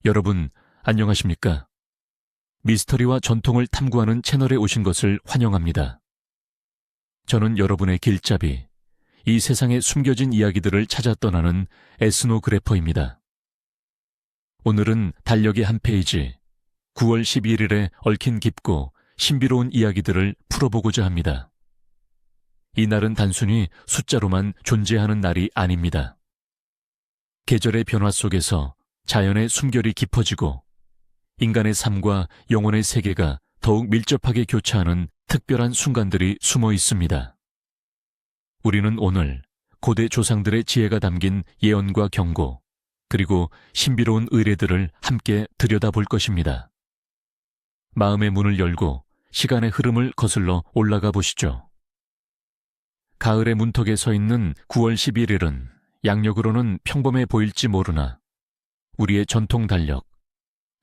여러분, 안녕하십니까? 미스터리와 전통을 탐구하는 채널에 오신 것을 환영합니다. 저는 여러분의 길잡이, 이 세상에 숨겨진 이야기들을 찾아 떠나는 에스노그래퍼입니다. 오늘은 달력의 한 페이지, 9월 11일에 얽힌 깊고 신비로운 이야기들을 풀어보고자 합니다. 이 날은 단순히 숫자로만 존재하는 날이 아닙니다. 계절의 변화 속에서 자연의 숨결이 깊어지고 인간의 삶과 영혼의 세계가 더욱 밀접하게 교차하는 특별한 순간들이 숨어 있습니다. 우리는 오늘 고대 조상들의 지혜가 담긴 예언과 경고, 그리고 신비로운 의뢰들을 함께 들여다볼 것입니다. 마음의 문을 열고 시간의 흐름을 거슬러 올라가 보시죠. 가을의 문턱에 서 있는 9월 11일은 양력으로는 평범해 보일지 모르나 우리의 전통 달력,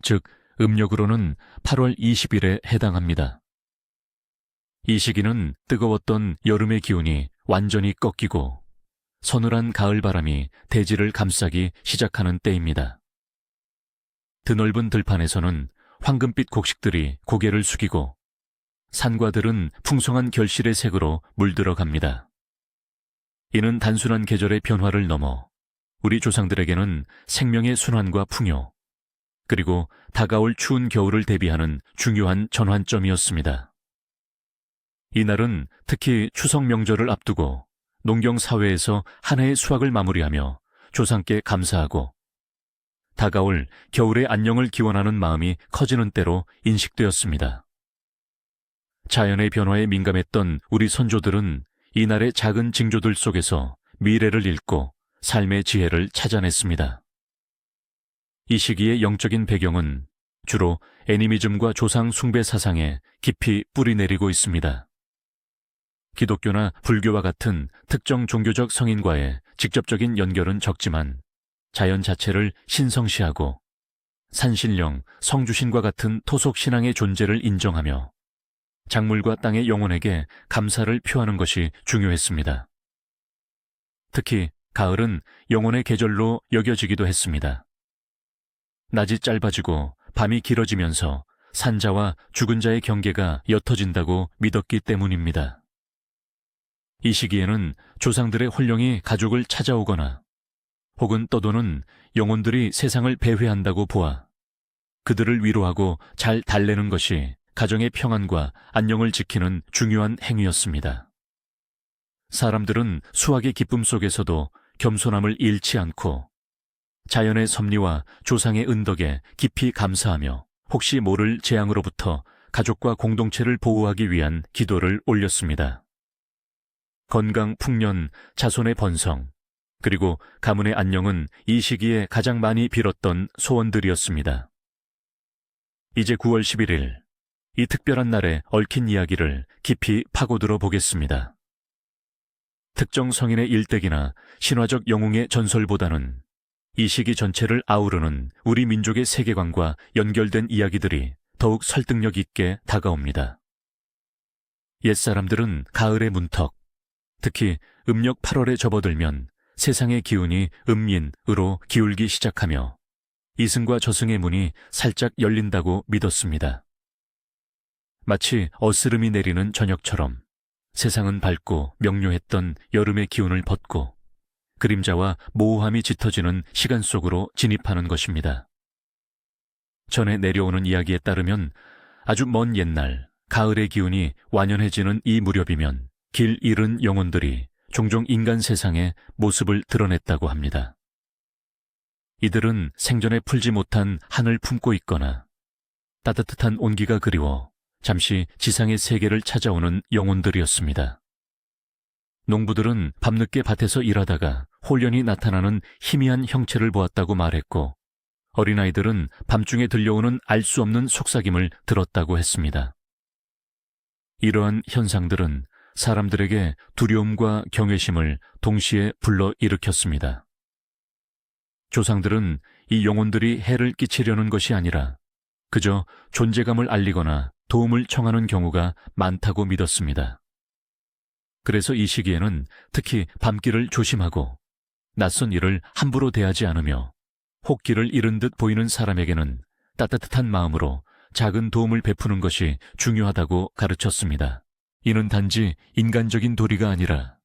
즉 음력으로는 8월 20일에 해당합니다. 이 시기는 뜨거웠던 여름의 기운이 완전히 꺾이고 서늘한 가을바람이 대지를 감싸기 시작하는 때입니다. 드넓은 들판에서는 황금빛 곡식들이 고개를 숙이고 산과 들은 풍성한 결실의 색으로 물들어갑니다. 이는 단순한 계절의 변화를 넘어 우리 조상들에게는 생명의 순환과 풍요, 그리고 다가올 추운 겨울을 대비하는 중요한 전환점이었습니다. 이날은 특히 추석 명절을 앞두고 농경사회에서 한 해의 수확을 마무리하며 조상께 감사하고 다가올 겨울의 안녕을 기원하는 마음이 커지는 때로 인식되었습니다. 자연의 변화에 민감했던 우리 선조들은 이날의 작은 징조들 속에서 미래를 읽고 삶의 지혜를 찾아냈습니다. 이 시기의 영적인 배경은 주로 애니미즘과 조상 숭배 사상에 깊이 뿌리내리고 있습니다. 기독교나 불교와 같은 특정 종교적 성인과의 직접적인 연결은 적지만 자연 자체를 신성시하고 산신령, 성주신과 같은 토속 신앙의 존재를 인정하며 작물과 땅의 영혼에게 감사를 표하는 것이 중요했습니다. 특히 가을은 영혼의 계절로 여겨지기도 했습니다. 낮이 짧아지고 밤이 길어지면서 산자와 죽은 자의 경계가 옅어진다고 믿었기 때문입니다. 이 시기에는 조상들의 혼령이 가족을 찾아오거나 혹은 떠도는 영혼들이 세상을 배회한다고 보아 그들을 위로하고 잘 달래는 것이 가정의 평안과 안녕을 지키는 중요한 행위였습니다. 사람들은 수확의 기쁨 속에서도 겸손함을 잃지 않고 자연의 섭리와 조상의 은덕에 깊이 감사하며 혹시 모를 재앙으로부터 가족과 공동체를 보호하기 위한 기도를 올렸습니다. 건강, 풍년, 자손의 번성, 그리고 가문의 안녕은 이 시기에 가장 많이 빌었던 소원들이었습니다. 이제 9월 11일, 이 특별한 날에 얽힌 이야기를 깊이 파고들어 보겠습니다. 특정 성인의 일대기나 신화적 영웅의 전설보다는 이 시기 전체를 아우르는 우리 민족의 세계관과 연결된 이야기들이 더욱 설득력 있게 다가옵니다. 옛사람들은 가을의 문턱, 특히 음력 8월에 접어들면 세상의 기운이 음인으로 기울기 시작하며 이승과 저승의 문이 살짝 열린다고 믿었습니다. 마치 어스름이 내리는 저녁처럼 세상은 밝고 명료했던 여름의 기운을 벗고 그림자와 모호함이 짙어지는 시간 속으로 진입하는 것입니다. 전해 내려오는 이야기에 따르면 아주 먼 옛날 가을의 기운이 완연해지는 이 무렵이면 길 잃은 영혼들이 종종 인간 세상에 모습을 드러냈다고 합니다. 이들은 생전에 풀지 못한 한을 품고 있거나 따뜻한 온기가 그리워 잠시 지상의 세계를 찾아오는 영혼들이었습니다. 농부들은 밤늦게 밭에서 일하다가 홀연히 나타나는 희미한 형체를 보았다고 말했고 어린아이들은 밤중에 들려오는 알 수 없는 속삭임을 들었다고 했습니다. 이러한 현상들은 사람들에게 두려움과 경외심을 동시에 불러일으켰습니다. 조상들은 이 영혼들이 해를 끼치려는 것이 아니라 그저 존재감을 알리거나 도움을 청하는 경우가 많다고 믿었습니다. 그래서 이 시기에는 특히 밤길을 조심하고 낯선 일을 함부로 대하지 않으며 혹기를 잃은 듯 보이는 사람에게는 따뜻한 마음으로 작은 도움을 베푸는 것이 중요하다고 가르쳤습니다. 이는 단지 인간적인 도리가 아니라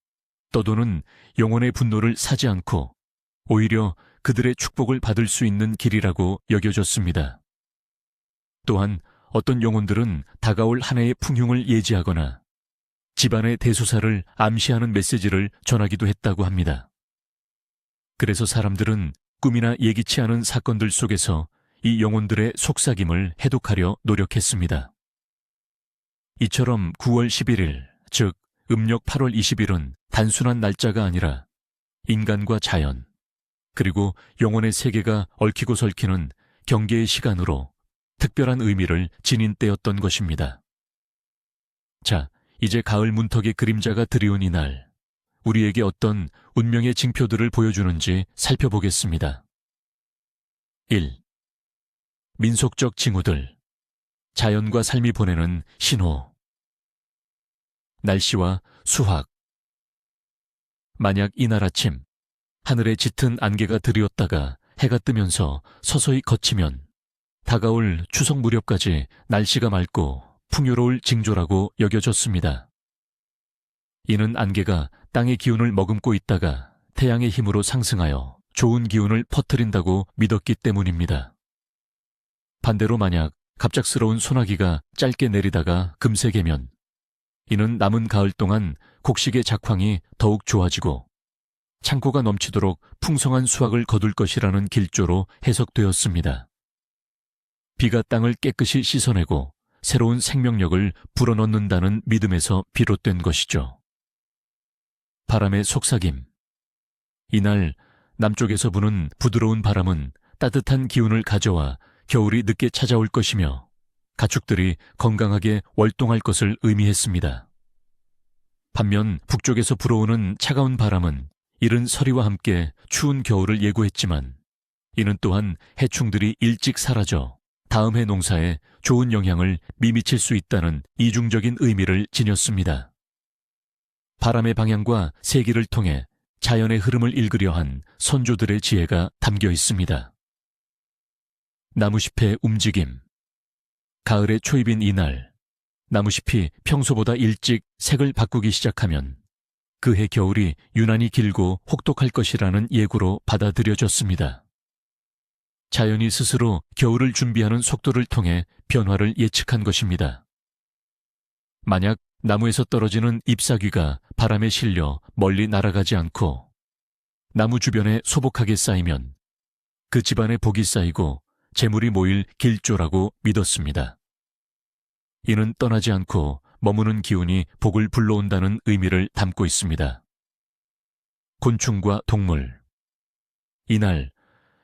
떠도는 영혼의 분노를 사지 않고 오히려 그들의 축복을 받을 수 있는 길이라고 여겨졌습니다. 또한 어떤 영혼들은 다가올 한 해의 풍흉을 예지하거나 집안의 대소사를 암시하는 메시지를 전하기도 했다고 합니다. 그래서 사람들은 꿈이나 예기치 않은 사건들 속에서 이 영혼들의 속삭임을 해독하려 노력했습니다. 이처럼 9월 11일, 즉 음력 8월 20일은 단순한 날짜가 아니라 인간과 자연, 그리고 영혼의 세계가 얽히고 설키는 경계의 시간으로 특별한 의미를 지닌 때였던 것입니다. 자, 이제 가을 문턱의 그림자가 드리운 이날, 우리에게 어떤 운명의 징표들을 보여주는지 살펴보겠습니다. 1. 민속적 징후들, 자연과 삶이 보내는 신호. 날씨와 수확. 만약 이날 아침 하늘에 짙은 안개가 드리웠다가 해가 뜨면서 서서히 걷히면 다가올 추석 무렵까지 날씨가 맑고 풍요로울 징조라고 여겨졌습니다. 이는 안개가 땅의 기운을 머금고 있다가 태양의 힘으로 상승하여 좋은 기운을 퍼뜨린다고 믿었기 때문입니다. 반대로 만약 갑작스러운 소나기가 짧게 내리다가 금세 개면 이는 남은 가을 동안 곡식의 작황이 더욱 좋아지고 창고가 넘치도록 풍성한 수확을 거둘 것이라는 길조로 해석되었습니다. 비가 땅을 깨끗이 씻어내고 새로운 생명력을 불어넣는다는 믿음에서 비롯된 것이죠. 바람의 속삭임. 이날 남쪽에서 부는 부드러운 바람은 따뜻한 기운을 가져와 겨울이 늦게 찾아올 것이며 가축들이 건강하게 월동할 것을 의미했습니다. 반면 북쪽에서 불어오는 차가운 바람은 이른 서리와 함께 추운 겨울을 예고했지만 이는 또한 해충들이 일찍 사라져 다음 해 농사에 좋은 영향을 미미칠 수 있다는 이중적인 의미를 지녔습니다. 바람의 방향과 세기를 통해 자연의 흐름을 읽으려 한 선조들의 지혜가 담겨 있습니다. 나무잎의 움직임. 가을의 초입인 이날, 나무잎이 평소보다 일찍 색을 바꾸기 시작하면 그해 겨울이 유난히 길고 혹독할 것이라는 예고로 받아들여졌습니다. 자연이 스스로 겨울을 준비하는 속도를 통해 변화를 예측한 것입니다. 만약 나무에서 떨어지는 잎사귀가 바람에 실려 멀리 날아가지 않고 나무 주변에 소복하게 쌓이면 그 집안에 복이 쌓이고 재물이 모일 길조라고 믿었습니다. 이는 떠나지 않고 머무는 기운이 복을 불러온다는 의미를 담고 있습니다. 곤충과 동물. 이날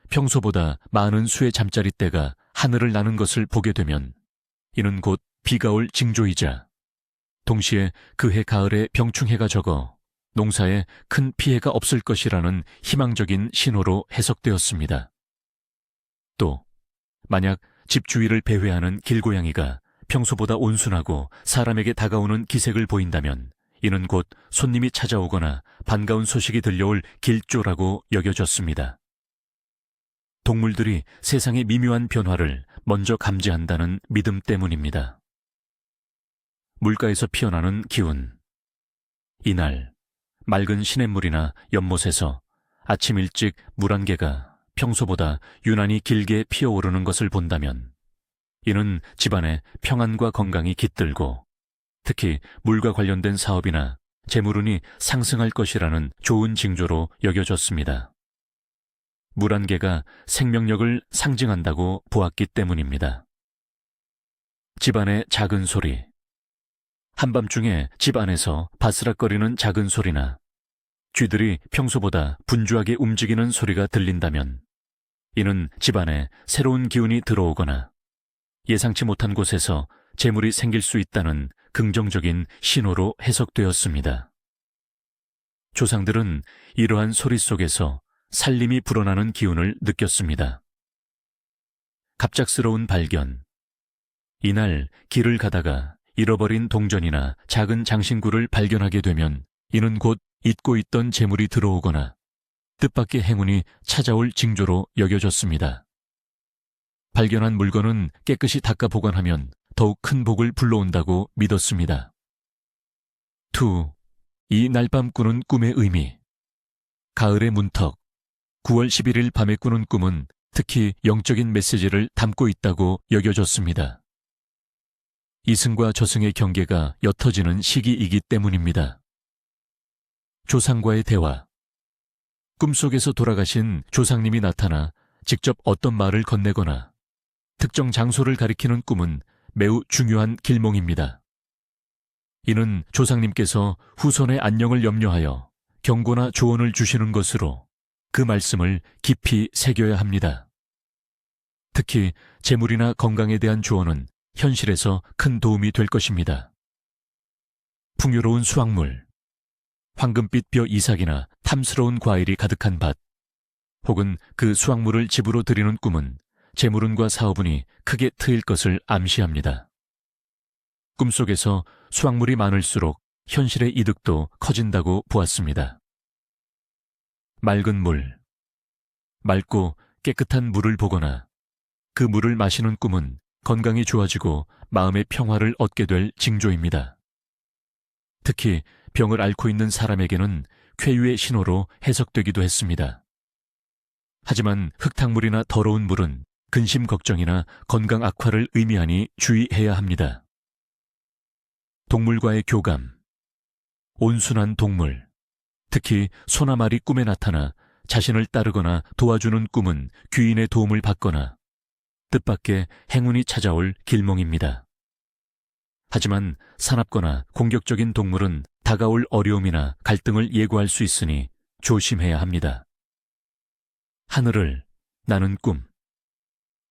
평소보다 많은 수의 잠자리떼가 하늘을 나는 것을 보게 되면 이는 곧 비가 올 징조이자 동시에 그해 가을에 병충해가 적어 농사에 큰 피해가 없을 것이라는 희망적인 신호로 해석되었습니다. 또 만약 집 주위를 배회하는 길고양이가 평소보다 온순하고 사람에게 다가오는 기색을 보인다면 이는 곧 손님이 찾아오거나 반가운 소식이 들려올 길조라고 여겨졌습니다. 동물들이 세상의 미묘한 변화를 먼저 감지한다는 믿음 때문입니다. 물가에서 피어나는 기운. 이날 맑은 시냇물이나 연못에서 아침 일찍 물 한 개가 평소보다 유난히 길게 피어오르는 것을 본다면 이는 집안에 평안과 건강이 깃들고 특히 물과 관련된 사업이나 재물운이 상승할 것이라는 좋은 징조로 여겨졌습니다. 물 한 개가 생명력을 상징한다고 보았기 때문입니다. 집안의 작은 소리. 한밤중에 집 안에서 바스락거리는 작은 소리나 쥐들이 평소보다 분주하게 움직이는 소리가 들린다면 이는 집안에 새로운 기운이 들어오거나 예상치 못한 곳에서 재물이 생길 수 있다는 긍정적인 신호로 해석되었습니다. 조상들은 이러한 소리 속에서 살림이 불어나는 기운을 느꼈습니다. 갑작스러운 발견. 이날 길을 가다가 잃어버린 동전이나 작은 장신구를 발견하게 되면 이는 곧 잊고 있던 재물이 들어오거나 뜻밖의 행운이 찾아올 징조로 여겨졌습니다. 발견한 물건은 깨끗이 닦아 보관하면 더욱 큰 복을 불러온다고 믿었습니다. 2. 이 날밤 꾸는 꿈의 의미. 가을의 문턱. 9월 11일 밤에 꾸는 꿈은 특히 영적인 메시지를 담고 있다고 여겨졌습니다. 이승과 저승의 경계가 옅어지는 시기이기 때문입니다. 조상과의 대화. 꿈속에서 돌아가신 조상님이 나타나 직접 어떤 말을 건네거나 특정 장소를 가리키는 꿈은 매우 중요한 길몽입니다. 이는 조상님께서 후손의 안녕을 염려하여 경고나 조언을 주시는 것으로 그 말씀을 깊이 새겨야 합니다. 특히 재물이나 건강에 대한 조언은 현실에서 큰 도움이 될 것입니다. 풍요로운 수확물, 황금빛 벼 이삭이나 탐스러운 과일이 가득한 밭, 혹은 그 수확물을 집으로 드리는 꿈은 재물운과 사업운이 크게 트일 것을 암시합니다. 꿈속에서 수확물이 많을수록 현실의 이득도 커진다고 보았습니다. 맑은 물. 맑고 깨끗한 물을 보거나 그 물을 마시는 꿈은 건강이 좋아지고 마음의 평화를 얻게 될 징조입니다. 특히 병을 앓고 있는 사람에게는 쾌유의 신호로 해석되기도 했습니다. 하지만 흙탕물이나 더러운 물은 근심 걱정이나 건강 악화를 의미하니 주의해야 합니다. 동물과의 교감. 온순한 동물, 특히 소나 말이 꿈에 나타나 자신을 따르거나 도와주는 꿈은 귀인의 도움을 받거나 뜻밖의 행운이 찾아올 길몽입니다. 하지만 사납거나 공격적인 동물은 다가올 어려움이나 갈등을 예고할 수 있으니 조심해야 합니다. 하늘을 나는 꿈.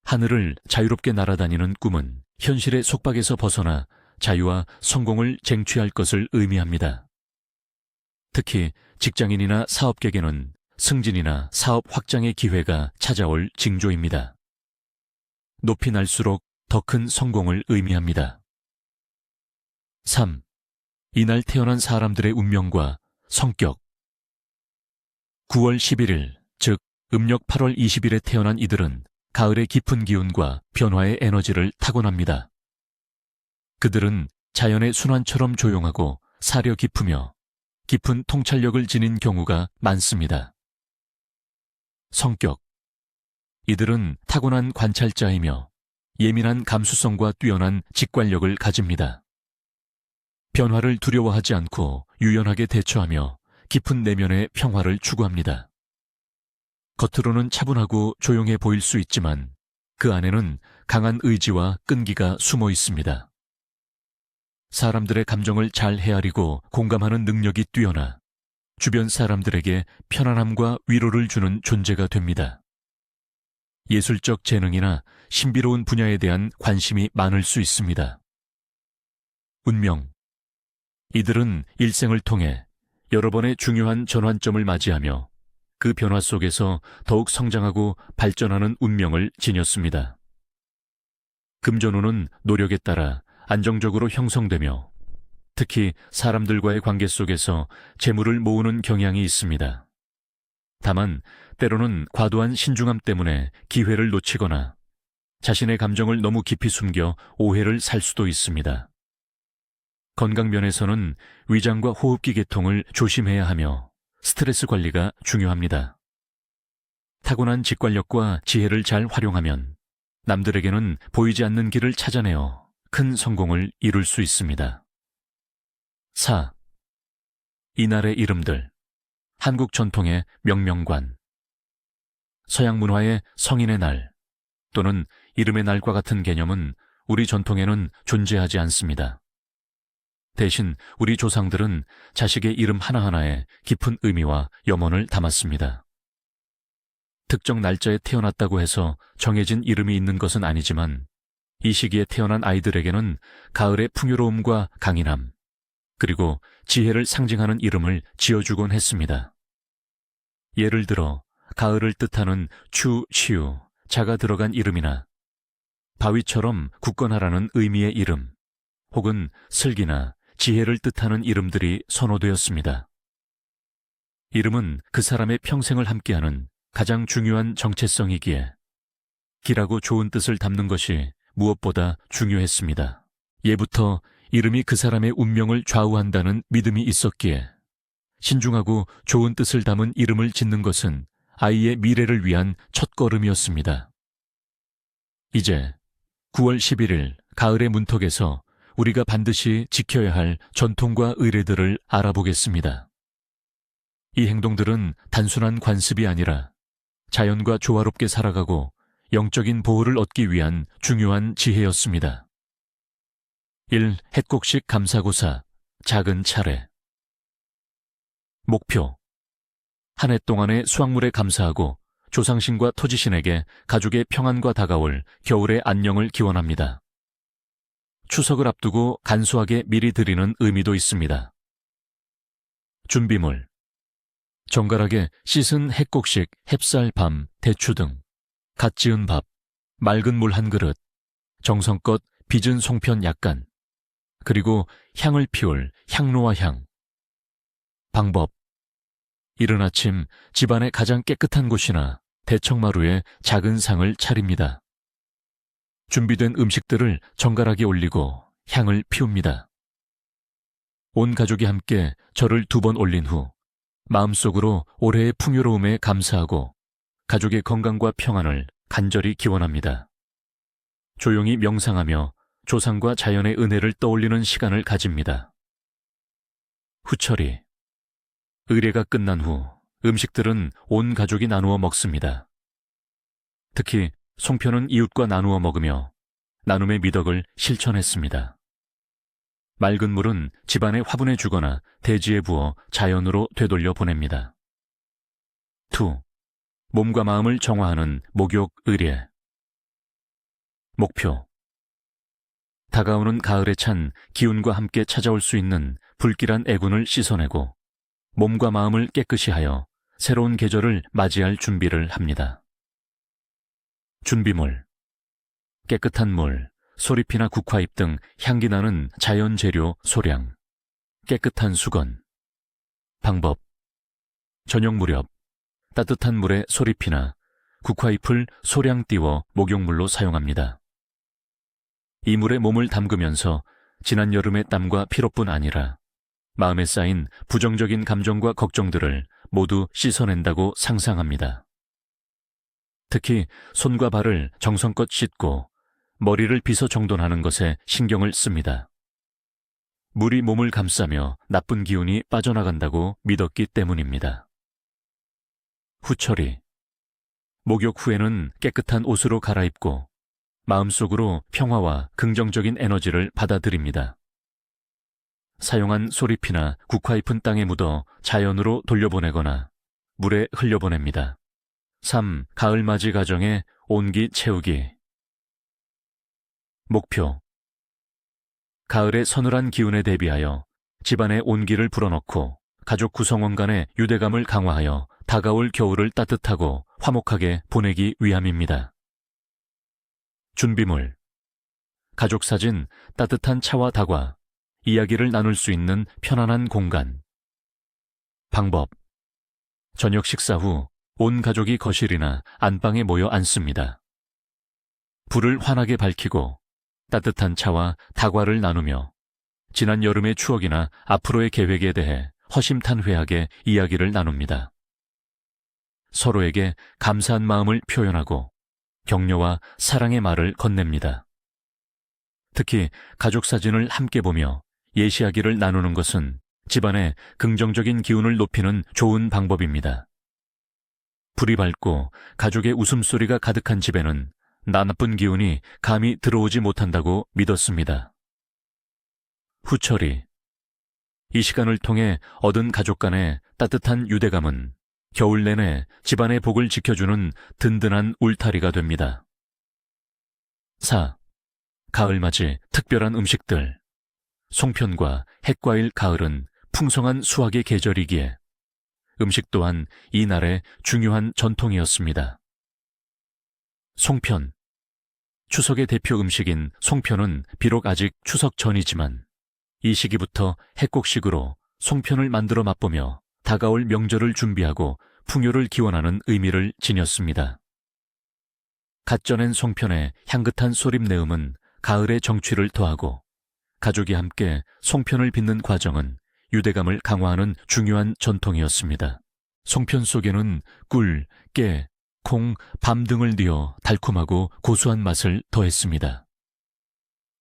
하늘을 자유롭게 날아다니는 꿈은 현실의 속박에서 벗어나 자유와 성공을 쟁취할 것을 의미합니다. 특히 직장인이나 사업계에는 승진이나 사업 확장의 기회가 찾아올 징조입니다. 높이 날수록 더 큰 성공을 의미합니다. 3. 이날 태어난 사람들의 운명과 성격. 9월 11일, 즉 음력 8월 20일에 태어난 이들은 가을의 깊은 기운과 변화의 에너지를 타고납니다. 그들은 자연의 순환처럼 조용하고 사려 깊으며 깊은 통찰력을 지닌 경우가 많습니다. 성격. 이들은 타고난 관찰자이며 예민한 감수성과 뛰어난 직관력을 가집니다. 변화를 두려워하지 않고 유연하게 대처하며 깊은 내면의 평화를 추구합니다. 겉으로는 차분하고 조용해 보일 수 있지만 그 안에는 강한 의지와 끈기가 숨어 있습니다. 사람들의 감정을 잘 헤아리고 공감하는 능력이 뛰어나 주변 사람들에게 편안함과 위로를 주는 존재가 됩니다. 예술적 재능이나 신비로운 분야에 대한 관심이 많을 수 있습니다. 운명. 이들은 일생을 통해 여러 번의 중요한 전환점을 맞이하며 그 변화 속에서 더욱 성장하고 발전하는 운명을 지녔습니다. 금전운은 노력에 따라 안정적으로 형성되며 특히 사람들과의 관계 속에서 재물을 모으는 경향이 있습니다. 다만 때로는 과도한 신중함 때문에 기회를 놓치거나 자신의 감정을 너무 깊이 숨겨 오해를 살 수도 있습니다. 건강 면에서는 위장과 호흡기 계통을 조심해야 하며 스트레스 관리가 중요합니다. 타고난 직관력과 지혜를 잘 활용하면 남들에게는 보이지 않는 길을 찾아내어 큰 성공을 이룰 수 있습니다. 4. 이날의 이름들. 한국 전통의 명명관. 서양 문화의 성인의 날 또는 이름의 날과 같은 개념은 우리 전통에는 존재하지 않습니다. 대신 우리 조상들은 자식의 이름 하나하나에 깊은 의미와 염원을 담았습니다. 특정 날짜에 태어났다고 해서 정해진 이름이 있는 것은 아니지만 이 시기에 태어난 아이들에게는 가을의 풍요로움과 강인함, 그리고 지혜를 상징하는 이름을 지어주곤 했습니다. 예를 들어 가을을 뜻하는 추, 시우, 자가 들어간 이름이나 바위처럼 굳건하라는 의미의 이름, 혹은 슬기나 지혜를 뜻하는 이름들이 선호되었습니다. 이름은 그 사람의 평생을 함께하는 가장 중요한 정체성이기에 길하고 좋은 뜻을 담는 것이 무엇보다 중요했습니다. 예부터 이름이 그 사람의 운명을 좌우한다는 믿음이 있었기에 신중하고 좋은 뜻을 담은 이름을 짓는 것은 아이의 미래를 위한 첫걸음이었습니다. 이제 9월 11일 가을의 문턱에서 우리가 반드시 지켜야 할 전통과 의례들을 알아보겠습니다. 이 행동들은 단순한 관습이 아니라 자연과 조화롭게 살아가고 영적인 보호를 얻기 위한 중요한 지혜였습니다. 1. 햇곡식 감사고사, 작은 차례. 목표. 한 해 동안의 수확물에 감사하고 조상신과 토지신에게 가족의 평안과 다가올 겨울의 안녕을 기원합니다. 추석을 앞두고 간소하게 미리 드리는 의미도 있습니다. 준비물. 정갈하게 씻은 햇곡식 햅쌀, 밤, 대추 등 갓 지은 밥, 맑은 물 한 그릇, 정성껏 빚은 송편 약간, 그리고 향을 피울 향로와 향. 방법. 이른 아침 집안의 가장 깨끗한 곳이나 대청마루에 작은 상을 차립니다. 준비된 음식들을 정갈하게 올리고 향을 피웁니다. 온 가족이 함께 절을 2번 올린 후 마음속으로 올해의 풍요로움에 감사하고 가족의 건강과 평안을 간절히 기원합니다. 조용히 명상하며 조상과 자연의 은혜를 떠올리는 시간을 가집니다. 후처리. 의례가 끝난 후 음식들은 온 가족이 나누어 먹습니다. 특히 송편은 이웃과 나누어 먹으며 나눔의 미덕을 실천했습니다. 맑은 물은 집안에 화분에 주거나 대지에 부어 자연으로 되돌려 보냅니다. 2. 몸과 마음을 정화하는 목욕 의례. 목표. 다가오는 가을에 찬 기운과 함께 찾아올 수 있는 불길한 애군을 씻어내고 몸과 마음을 깨끗이 하여 새로운 계절을 맞이할 준비를 합니다. 준비물. 깨끗한 물, 소리피나 국화잎 등 향기 나는 자연 재료 소량, 깨끗한 수건. 방법. 저녁 무렵 따뜻한 물에 소리피나 국화잎을 소량 띄워 목욕물로 사용합니다. 이 물에 몸을 담그면서 지난 여름의 땀과 피로뿐 아니라 마음에 쌓인 부정적인 감정과 걱정들을 모두 씻어낸다고 상상합니다. 특히 손과 발을 정성껏 씻고 머리를 빗어 정돈하는 것에 신경을 씁니다. 물이 몸을 감싸며 나쁜 기운이 빠져나간다고 믿었기 때문입니다. 후처리. 목욕 후에는 깨끗한 옷으로 갈아입고 마음속으로 평화와 긍정적인 에너지를 받아들입니다. 사용한 소리피나 국화잎은 땅에 묻어 자연으로 돌려보내거나 물에 흘려보냅니다. 3. 가을맞이 가정의 온기 채우기. 목표. 가을의 서늘한 기운에 대비하여 집안의 온기를 불어넣고 가족 구성원 간의 유대감을 강화하여 다가올 겨울을 따뜻하고 화목하게 보내기 위함입니다. 준비물. 가족 사진, 따뜻한 차와 다과, 이야기를 나눌 수 있는 편안한 공간. 방법. 저녁 식사 후 온 가족이 거실이나 안방에 모여 앉습니다. 불을 환하게 밝히고 따뜻한 차와 다과를 나누며 지난 여름의 추억이나 앞으로의 계획에 대해 허심탄회하게 이야기를 나눕니다. 서로에게 감사한 마음을 표현하고 격려와 사랑의 말을 건넵니다. 특히 가족 사진을 함께 보며 예시하기를 나누는 것은 집안의 긍정적인 기운을 높이는 좋은 방법입니다. 불이 밝고 가족의 웃음소리가 가득한 집에는 나쁜 기운이 감히 들어오지 못한다고 믿었습니다. 후처리. 이 시간을 통해 얻은 가족 간의 따뜻한 유대감은 겨울 내내 집안의 복을 지켜주는 든든한 울타리가 됩니다. 4. 가을맞이 특별한 음식들. 송편과 햇과일 가을은 풍성한 수확의 계절이기에 음식 또한 이 날의 중요한 전통이었습니다. 송편. 추석의 대표 음식인 송편은 비록 아직 추석 전이지만 이 시기부터 햇곡식으로 송편을 만들어 맛보며 다가올 명절을 준비하고 풍요를 기원하는 의미를 지녔습니다. 갓 쪄낸 송편의 향긋한 소립내음은 가을의 정취를 더하고 가족이 함께 송편을 빚는 과정은 유대감을 강화하는 중요한 전통이었습니다. 송편 속에는 꿀, 깨, 콩, 밤 등을 넣어 달콤하고 고소한 맛을 더했습니다.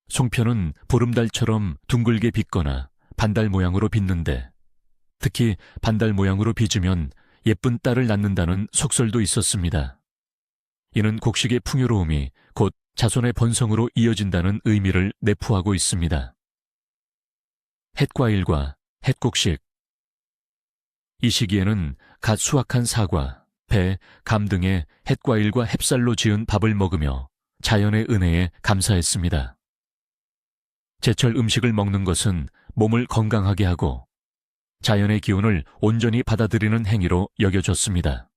송편은 보름달처럼 둥글게 빚거나 반달 모양으로 빚는데 특히 반달 모양으로 빚으면 예쁜 딸을 낳는다는 속설도 있었습니다. 이는 곡식의 풍요로움이 곧 자손의 번성으로 이어진다는 의미를 내포하고 있습니다. 햇과일과 햇곡식. 이 시기에는 갓 수확한 사과, 배, 감 등의 햇과일과 햅쌀로 지은 밥을 먹으며 자연의 은혜에 감사했습니다. 제철 음식을 먹는 것은 몸을 건강하게 하고 자연의 기운을 온전히 받아들이는 행위로 여겨졌습니다.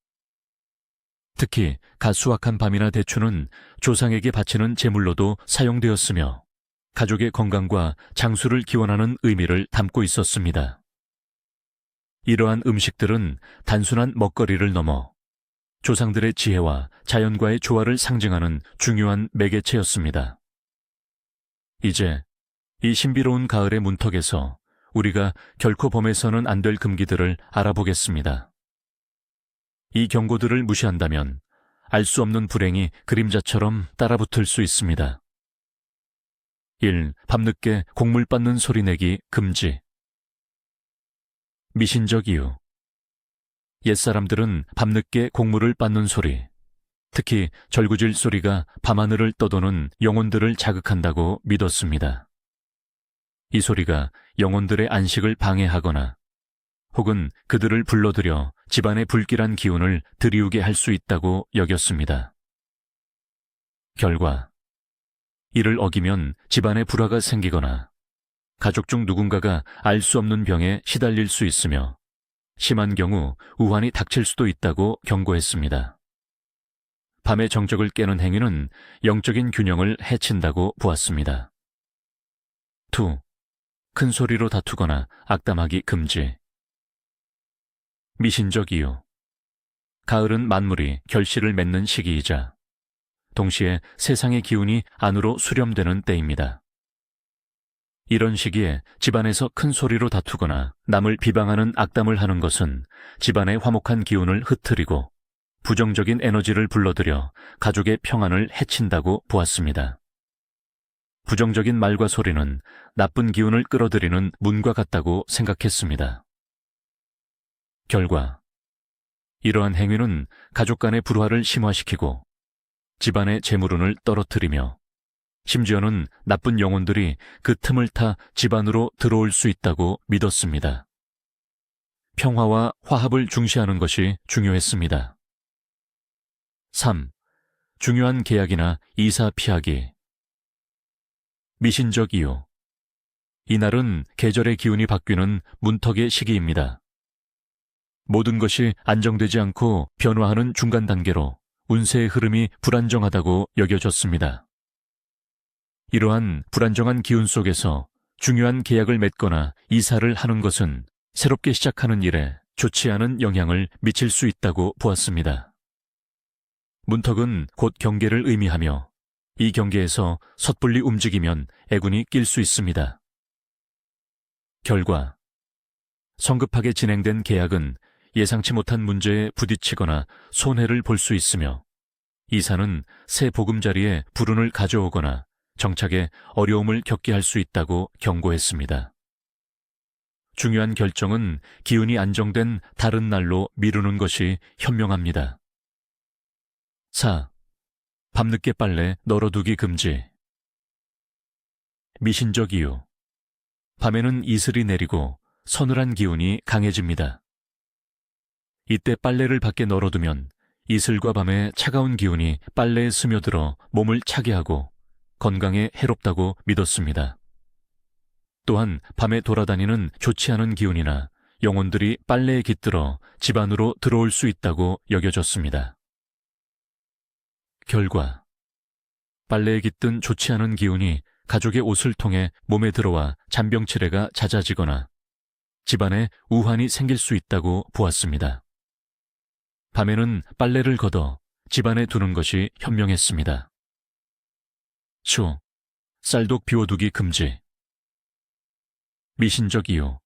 특히 갓 수확한 밤이나 대추는 조상에게 바치는 제물로도 사용되었으며 가족의 건강과 장수를 기원하는 의미를 담고 있었습니다. 이러한 음식들은 단순한 먹거리를 넘어 조상들의 지혜와 자연과의 조화를 상징하는 중요한 매개체였습니다. 이제 이 신비로운 가을의 문턱에서 우리가 결코 범해서는 안 될 금기들을 알아보겠습니다. 이 경고들을 무시한다면 알 수 없는 불행이 그림자처럼 따라붙을 수 있습니다. 1. 밤늦게 곡물 빻는 소리 내기 금지. 미신적 이유. 옛사람들은 밤늦게 곡물을 빻는 소리, 특히 절구질 소리가 밤하늘을 떠도는 영혼들을 자극한다고 믿었습니다. 이 소리가 영혼들의 안식을 방해하거나 혹은 그들을 불러들여 집안의 불길한 기운을 들이우게 할 수 있다고 여겼습니다. 결과, 이를 어기면 집안에 불화가 생기거나 가족 중 누군가가 알 수 없는 병에 시달릴 수 있으며 심한 경우 우환이 닥칠 수도 있다고 경고했습니다. 밤의 정적을 깨는 행위는 영적인 균형을 해친다고 보았습니다. 2. 큰 소리로 다투거나 악담하기 금지. 미신적 이유. 가을은 만물이 결실을 맺는 시기이자 동시에 세상의 기운이 안으로 수렴되는 때입니다. 이런 시기에 집안에서 큰 소리로 다투거나 남을 비방하는 악담을 하는 것은 집안의 화목한 기운을 흐트리고 부정적인 에너지를 불러들여 가족의 평안을 해친다고 보았습니다. 부정적인 말과 소리는 나쁜 기운을 끌어들이는 문과 같다고 생각했습니다. 결과, 이러한 행위는 가족 간의 불화를 심화시키고 집안의 재물운을 떨어뜨리며 심지어는 나쁜 영혼들이 그 틈을 타 집안으로 들어올 수 있다고 믿었습니다. 평화와 화합을 중시하는 것이 중요했습니다. 3. 중요한 계약이나 이사 피하기. 미신적 이유. 이날은 계절의 기운이 바뀌는 문턱의 시기입니다. 모든 것이 안정되지 않고 변화하는 중간 단계로 운세의 흐름이 불안정하다고 여겨졌습니다. 이러한 불안정한 기운 속에서 중요한 계약을 맺거나 이사를 하는 것은 새롭게 시작하는 일에 좋지 않은 영향을 미칠 수 있다고 보았습니다. 문턱은 곧 경계를 의미하며 이 경계에서 섣불리 움직이면 애군이 낄 수 있습니다. 결과, 성급하게 진행된 계약은 예상치 못한 문제에 부딪히거나 손해를 볼 수 있으며 이사는 새 보금자리에 불운을 가져오거나 정착에 어려움을 겪게 할 수 있다고 경고했습니다. 중요한 결정은 기운이 안정된 다른 날로 미루는 것이 현명합니다. 4. 밤늦게 빨래 널어두기 금지. 미신적 이유. 밤에는 이슬이 내리고 서늘한 기운이 강해집니다. 이때 빨래를 밖에 널어두면 이슬과 밤의 차가운 기운이 빨래에 스며들어 몸을 차게 하고 건강에 해롭다고 믿었습니다. 또한 밤에 돌아다니는 좋지 않은 기운이나 영혼들이 빨래에 깃들어 집 안으로 들어올 수 있다고 여겨졌습니다. 결과, 빨래에 깃든 좋지 않은 기운이 가족의 옷을 통해 몸에 들어와 잔병치레가 잦아지거나 집안에 우환이 생길 수 있다고 보았습니다. 밤에는 빨래를 걷어 집안에 두는 것이 현명했습니다. 수, 쌀독 비워두기 금지. 미신적 이유.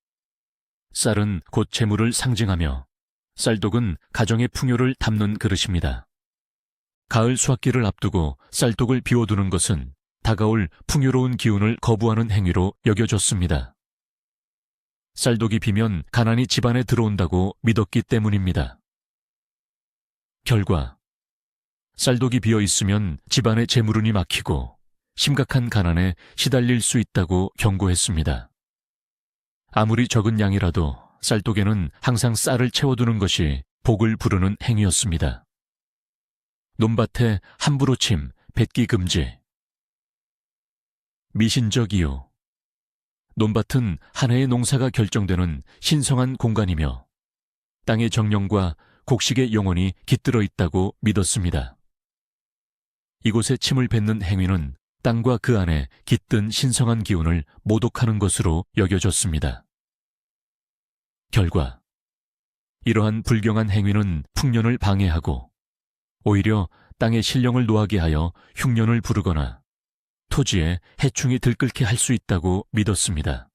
쌀은 곧 재물을 상징하며 쌀독은 가정의 풍요를 담는 그릇입니다. 가을 수확기를 앞두고 쌀독을 비워두는 것은 다가올 풍요로운 기운을 거부하는 행위로 여겨졌습니다. 쌀독이 비면 가난이 집안에 들어온다고 믿었기 때문입니다. 결과, 쌀독이 비어 있으면 집안의 재물운이 막히고 심각한 가난에 시달릴 수 있다고 경고했습니다. 아무리 적은 양이라도 쌀독에는 항상 쌀을 채워두는 것이 복을 부르는 행위였습니다. 논밭에 함부로 침, 뱉기 금지. 미신적 이유. 논밭은 한 해의 농사가 결정되는 신성한 공간이며 땅의 정령과 곡식의 영혼이 깃들어 있다고 믿었습니다. 이곳에 침을 뱉는 행위는 땅과 그 안에 깃든 신성한 기운을 모독하는 것으로 여겨졌습니다. 결과, 이러한 불경한 행위는 풍년을 방해하고 오히려 땅의 신령을 노하게 하여 흉년을 부르거나 토지에 해충이 들끓게 할 수 있다고 믿었습니다.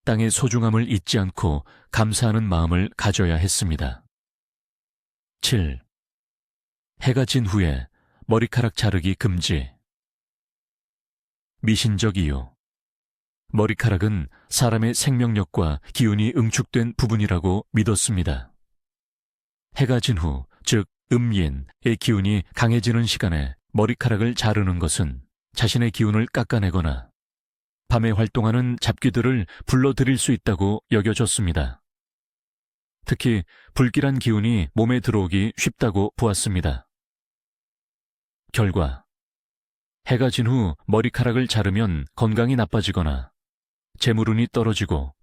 땅의 소중함을 잊지 않고 감사하는 마음을 가져야 했습니다. 7. 해가 진 후에 머리카락 자르기 금지. 미신적 이유. 머리카락은 사람의 생명력과 기운이 응축된 부분이라고 믿었습니다. 해가 진 후, 즉 음인의 기운이 강해지는 시간에 머리카락을 자르는 것은 자신의 기운을 깎아내거나 밤에 활동하는 잡귀들을 불러들일 수 있다고 여겨졌습니다. 특히 불길한 기운이 몸에 들어오기 쉽다고 보았습니다. 결과, 해가 진 후 머리카락을 자르면 건강이 나빠지거나 재물운이 떨어지고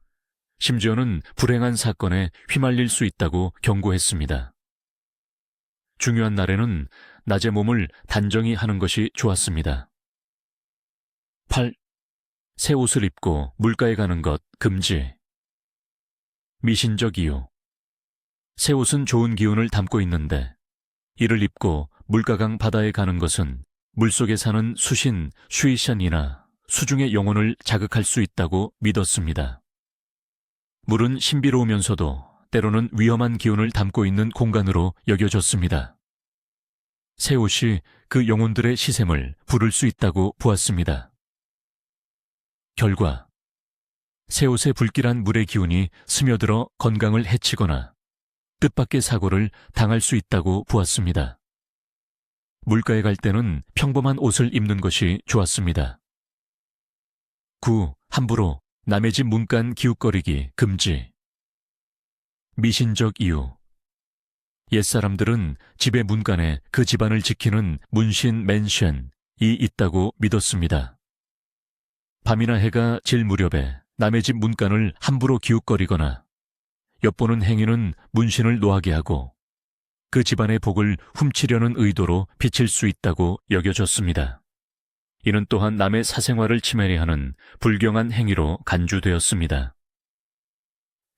심지어는 불행한 사건에 휘말릴 수 있다고 경고했습니다. 중요한 날에는 낮에 몸을 단정히 하는 것이 좋았습니다. 8. 새 옷을 입고 물가에 가는 것 금지. 미신적 이유. 새 옷은 좋은 기운을 담고 있는데 이를 입고 물가강 바다에 가는 것은 물속에 사는 수신, 슈이샨이나 수중의 영혼을 자극할 수 있다고 믿었습니다. 물은 신비로우면서도 때로는 위험한 기운을 담고 있는 공간으로 여겨졌습니다. 새 옷이 그 영혼들의 시샘을 부를 수 있다고 보았습니다. 결과, 새 옷에 불길한 물의 기운이 스며들어 건강을 해치거나 뜻밖의 사고를 당할 수 있다고 보았습니다. 물가에 갈 때는 평범한 옷을 입는 것이 좋았습니다. 9. 함부로 남의 집 문간 기웃거리기 금지. 미신적 이유. 옛사람들은 집의 문간에 그 집안을 지키는 문신 맨션이 있다고 믿었습니다. 밤이나 해가 질 무렵에 남의 집 문간을 함부로 기웃거리거나 엿보는 행위는 문신을 노하게 하고 그 집안의 복을 훔치려는 의도로 비칠 수 있다고 여겨졌습니다. 이는 또한 남의 사생활을 침해하려 하는 불경한 행위로 간주되었습니다.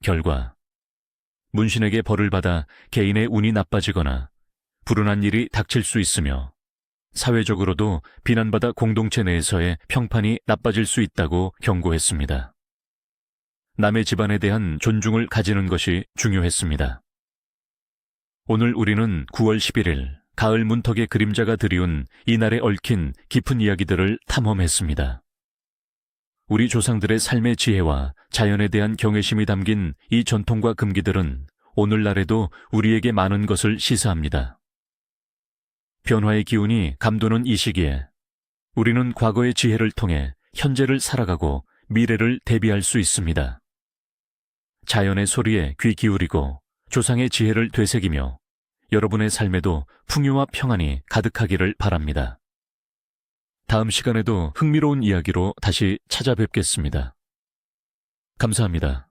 결과, 문신에게 벌을 받아 개인의 운이 나빠지거나 불운한 일이 닥칠 수 있으며 사회적으로도 비난받아 공동체 내에서의 평판이 나빠질 수 있다고 경고했습니다. 남의 집안에 대한 존중을 가지는 것이 중요했습니다. 오늘 우리는 9월 11일 가을 문턱의 그림자가 드리운 이날에 얽힌 깊은 이야기들을 탐험했습니다. 우리 조상들의 삶의 지혜와 자연에 대한 경외심이 담긴 이 전통과 금기들은 오늘날에도 우리에게 많은 것을 시사합니다. 변화의 기운이 감도는 이 시기에 우리는 과거의 지혜를 통해 현재를 살아가고 미래를 대비할 수 있습니다. 자연의 소리에 귀 기울이고 조상의 지혜를 되새기며 여러분의 삶에도 풍요와 평안이 가득하기를 바랍니다. 다음 시간에도 흥미로운 이야기로 다시 찾아뵙겠습니다. 감사합니다.